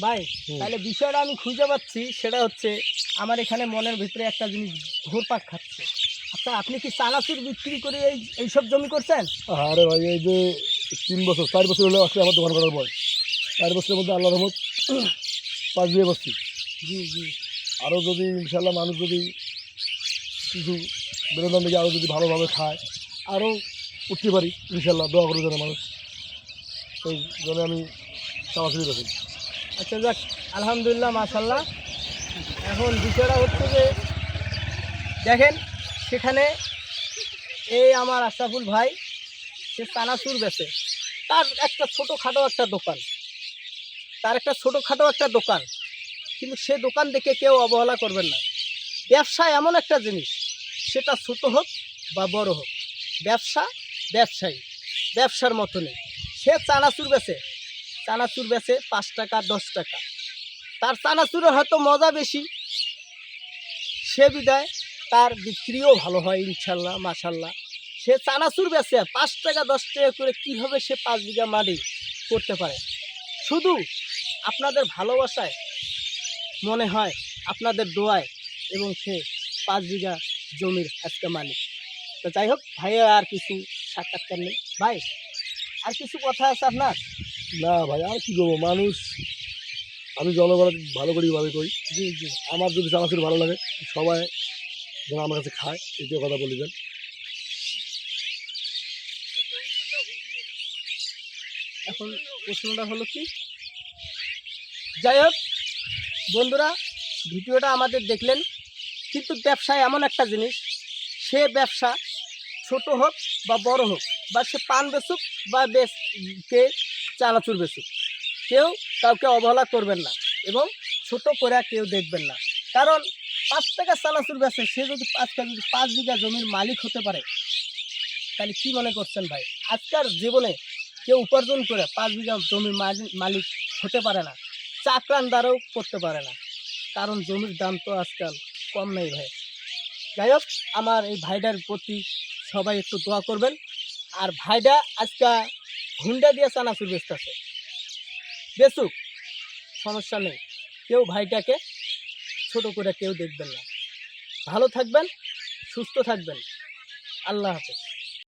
ভাই তাহলে বিষয়টা আমি খুঁজে পাচ্ছি, সেটা হচ্ছে আমার এখানে মনের ভিতরে একটা জিনিস ঘুরপাক খাচ্ছে। আচ্ছা, আপনি কি চানাচুর বিক্রি করে এইসব জমি করছেন? আরে ভাই, এই যে 3 বছর 4 বছর হলো আজকে আমার দোকান করার বয়স। 4 বছরের মধ্যে আল্লাহ রহমত 5 বিয়ে করছি। জি জি। আরও যদি ইনশাল্লাহ মানুষ যদি কিছু বিনোদন দিকে আরও যদি ভালোভাবে খায়, আরও উঠতে পারি ইনশাল্লাহ। দোয়া করে যেন মানুষ, সেই জন্য আমি চালাচুরি রাখি। আচ্ছা যাক, আলহামদুলিল্লাহ, মাশাল্লাহ। এখন বিষয়টা হচ্ছে যে দেখেন, সেখানে এই আমার আশরাফুল ভাই, সে চানাচুর বেচে। তার একটা ছোটোখাটো একটা দোকান, কিন্তু সে দোকান দেখে কেউ অবহেলা করবেন না। ব্যবসা এমন একটা জিনিস, সেটা ছোট হোক বা বড় হোক, ব্যবসা ব্যবসায়ী, ব্যবসার মতো নেই। সে চানাচুর বেচে 5 টাকা 10 টাকা, তার চানাচুরের হয়তো মজা বেশি, সে বিদায় তার বিক্রিও ভালো হয় ইনশাল্লাহ, মাশাল্লাহ। সে চানাচুর বেচে 5 টাকা 10 টাকা করে কীভাবে সে 5 বিঘা মাটি করতে পারে? শুধু আপনাদের ভালোবাসায়, মনে হয় আপনাদের দোয়ায়, এবং সে 5 বিঘা জমির আজকে মালিক। তো যাই হোক, ভাইয়ের আর কিছু সাক্ষাৎকার নেই। ভাই, আর কিছু কথা আছে আপনার? না ভাই, আর কী করবো, মানুষ, আমি জনগণ ভালো করি ভাবে করি। জি জি। আমার যদি চানাচুর ভালো লাগে, সবাই যেন আমার কাছে খায়, এটাই কথা বলিবেন। এখন প্রশ্নটা হলো কি, যাই হোক বন্ধুরা, ভিডিওটা আমাদের দেখলেন, কিন্তু ব্যবসায় এমন একটা জিনিস, সে ব্যবসা ছোট হোক বা বড় হোক, বা সে পান বেচুক বা কে চানাচুর বেচুক, কেউ কাউকে অবহেলা করবেন না, এবং ছোট করে কেউ দেখবেন না। কারণ 5 টাকা চানাচুর বেচে, সে যদি আজকাল যদি 5 বিঘা জমির মালিক হতে পারে, তাহলে কি মনে করছেন ভাই? আজকাল জীবনে কেউ উপার্জন করে 5 বিঘা জমির মালিক হতে পারে না, চাকরানদারও করতে পারে না, কারণ জমির দাম তো আজকাল কম নেই ভাই। যাই হোক, আমার এই ভাইটার প্রতি সবাই একটু দোয়া করবেন। আর ভাইটা আজকে হুন্ডা দিয়ে চানাচুর বেচতেছে, বেচুক, সমস্যা নেই, কেউ ভাইটাকে ছোট করে কেউ দেখবেন না। ভালো থাকবেন, সুস্থ থাকবেন, আল্লাহ হাফেজ।